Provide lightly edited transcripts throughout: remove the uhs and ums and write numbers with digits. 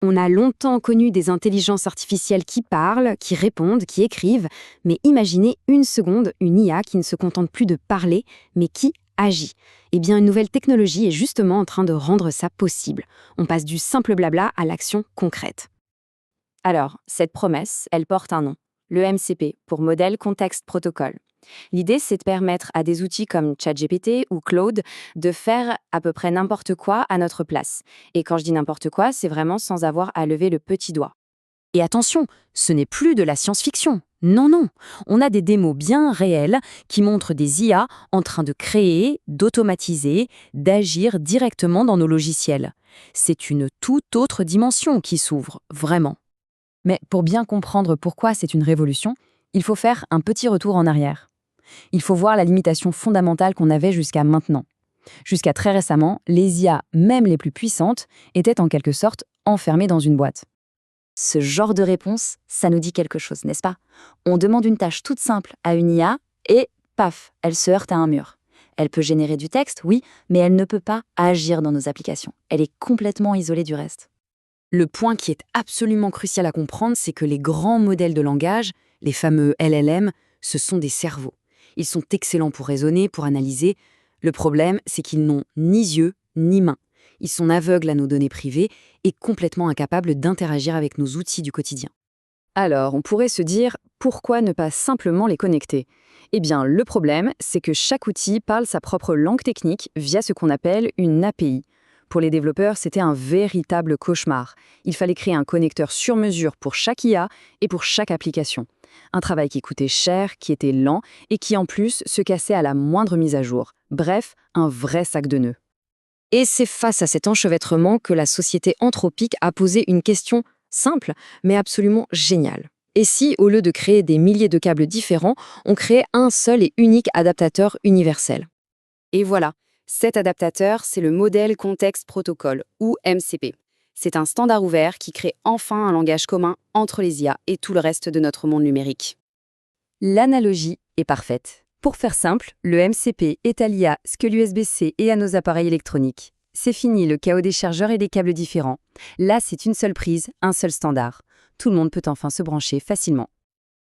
On a longtemps connu des intelligences artificielles qui parlent, qui répondent, qui écrivent, mais imaginez une seconde une IA qui ne se contente plus de parler, mais qui agit. Eh bien, une nouvelle technologie est justement en train de rendre ça possible. On passe du simple blabla à l'action concrète. Alors, cette promesse, elle porte un nom, le MCP, pour Model Context Protocol. L'idée, c'est de permettre à des outils comme ChatGPT ou Claude de faire à peu près n'importe quoi à notre place. Et quand je dis n'importe quoi, c'est vraiment sans avoir à lever le petit doigt. Et attention, ce n'est plus de la science-fiction. Non, non. On a des démos bien réelles qui montrent des IA en train de créer, d'automatiser, d'agir directement dans nos logiciels. C'est une toute autre dimension qui s'ouvre, vraiment. Mais pour bien comprendre pourquoi c'est une révolution, il faut faire un petit retour en arrière. Il faut voir la limitation fondamentale qu'on avait jusqu'à maintenant. Jusqu'à très récemment, les IA, même les plus puissantes, étaient en quelque sorte enfermées dans une boîte. Ce genre de réponse, ça nous dit quelque chose, n'est-ce pas? On demande une tâche toute simple à une IA et, paf, elle se heurte à un mur. Elle peut générer du texte, oui, mais elle ne peut pas agir dans nos applications. Elle est complètement isolée du reste. Le point qui est absolument crucial à comprendre, c'est que les grands modèles de langage, les fameux LLM, ce sont des cerveaux. Ils sont excellents pour raisonner, pour analyser. Le problème, c'est qu'ils n'ont ni yeux, ni mains. Ils sont aveugles à nos données privées et complètement incapables d'interagir avec nos outils du quotidien. Alors, on pourrait se dire, pourquoi ne pas simplement les connecter? Eh bien, le problème, c'est que chaque outil parle sa propre langue technique via ce qu'on appelle une API. Pour les développeurs, c'était un véritable cauchemar. Il fallait créer un connecteur sur mesure pour chaque IA et pour chaque application. Un travail qui coûtait cher, qui était lent et qui en plus se cassait à la moindre mise à jour. Bref, un vrai sac de nœuds. Et c'est face à cet enchevêtrement que la société Anthropic a posé une question simple, mais absolument géniale. Et si, au lieu de créer des milliers de câbles différents, on créait un seul et unique adaptateur universel? Et voilà, cet adaptateur, c'est le Model Context Protocol, ou MCP. C'est un standard ouvert qui crée enfin un langage commun entre les IA et tout le reste de notre monde numérique. L'analogie est parfaite. Pour faire simple, le MCP est à l'IA ce que l'USB-C est à nos appareils électroniques. C'est fini le chaos des chargeurs et des câbles différents. Là, c'est une seule prise, un seul standard. Tout le monde peut enfin se brancher facilement.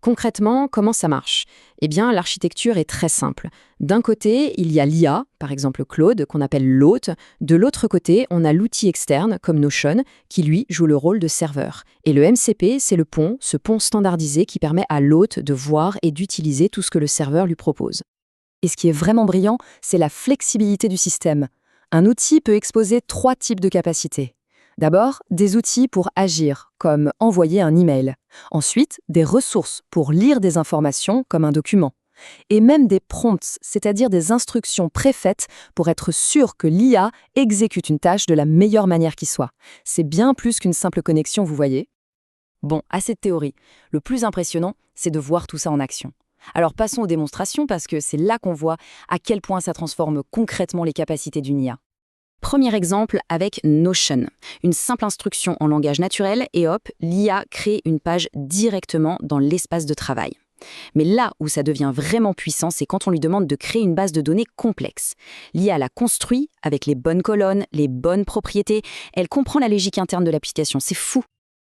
Concrètement, comment ça marche? Eh bien, l'architecture est très simple. D'un côté, il y a l'IA, par exemple Claude, qu'on appelle l'hôte. De l'autre côté, on a l'outil externe, comme Notion, qui lui joue le rôle de serveur. Et le MCP, c'est le pont, ce pont standardisé qui permet à l'hôte de voir et d'utiliser tout ce que le serveur lui propose. Et ce qui est vraiment brillant, c'est la flexibilité du système. Un outil peut exposer 3 types de capacités. D'abord, des outils pour agir, comme envoyer un email. Ensuite, des ressources pour lire des informations, comme un document. Et même des prompts, c'est-à-dire des instructions préfaites pour être sûr que l'IA exécute une tâche de la meilleure manière qui soit. C'est bien plus qu'une simple connexion, vous voyez? Bon, à cette théorie, le plus impressionnant, c'est de voir tout ça en action. Alors passons aux démonstrations parce que c'est là qu'on voit à quel point ça transforme concrètement les capacités d'une IA. Premier exemple avec Notion. Une simple instruction en langage naturel et hop, l'IA crée une page directement dans l'espace de travail. Mais là où ça devient vraiment puissant, c'est quand on lui demande de créer une base de données complexe. L'IA la construit avec les bonnes colonnes, les bonnes propriétés. Elle comprend la logique interne de l'application. C'est fou.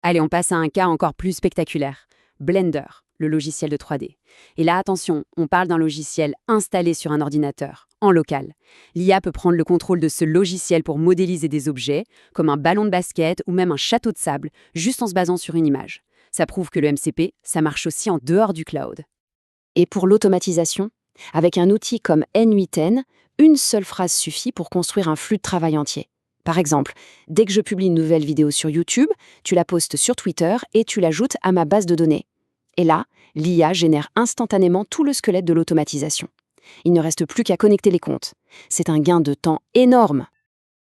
Allez, on passe à un cas encore plus spectaculaire. Blender, le logiciel de 3D. Et là, attention, on parle d'un logiciel installé sur un ordinateur, en local. L'IA peut prendre le contrôle de ce logiciel pour modéliser des objets, comme un ballon de basket ou même un château de sable, juste en se basant sur une image. Ça prouve que le MCP, ça marche aussi en dehors du cloud. Et pour l'automatisation, avec un outil comme N8N, une seule phrase suffit pour construire un flux de travail entier. Par exemple, dès que je publie une nouvelle vidéo sur YouTube, tu la postes sur Twitter et tu l'ajoutes à ma base de données. Et là, l'IA génère instantanément tout le squelette de l'automatisation. Il ne reste plus qu'à connecter les comptes. C'est un gain de temps énorme.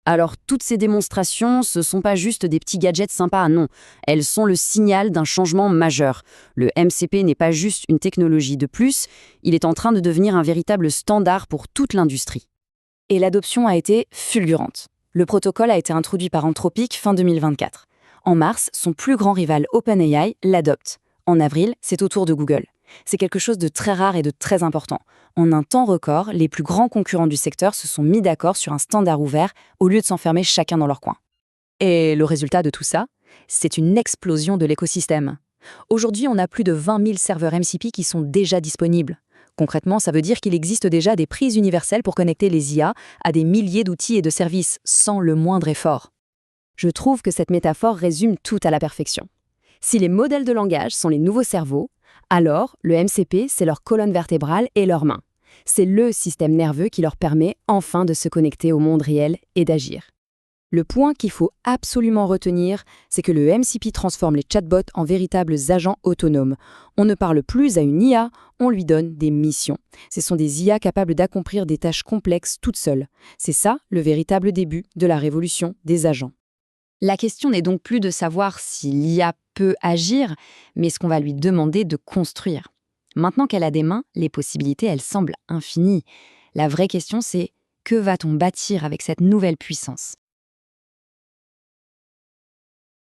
Alors, toutes ces démonstrations, ce ne sont pas juste des petits gadgets sympas, non. Elles sont le signal d'un changement majeur. Le MCP n'est pas juste une technologie de plus, il est en train de devenir un véritable standard pour toute l'industrie. Et l'adoption a été fulgurante. Le protocole a été introduit par Anthropic fin 2024. En mars, son plus grand rival OpenAI l'adopte. En avril, c'est au tour de Google. C'est quelque chose de très rare et de très important. En un temps record, les plus grands concurrents du secteur se sont mis d'accord sur un standard ouvert au lieu de s'enfermer chacun dans leur coin. Et le résultat de tout ça? C'est une explosion de l'écosystème. Aujourd'hui, on a plus de 20 000 serveurs MCP qui sont déjà disponibles. Concrètement, ça veut dire qu'il existe déjà des prises universelles pour connecter les IA à des milliers d'outils et de services, sans le moindre effort. Je trouve que cette métaphore résume tout à la perfection. Si les modèles de langage sont les nouveaux cerveaux, alors le MCP, c'est leur colonne vertébrale et leurs mains. C'est le système nerveux qui leur permet enfin de se connecter au monde réel et d'agir. Le point qu'il faut absolument retenir, c'est que le MCP transforme les chatbots en véritables agents autonomes. On ne parle plus à une IA, on lui donne des missions. Ce sont des IA capables d'accomplir des tâches complexes toutes seules. C'est ça le véritable début de la révolution des agents. La question n'est donc plus de savoir si l'IA peut agir, mais ce qu'on va lui demander de construire. Maintenant qu'elle a des mains, les possibilités, elles semblent infinies. La vraie question, c'est que va-t-on bâtir avec cette nouvelle puissance ?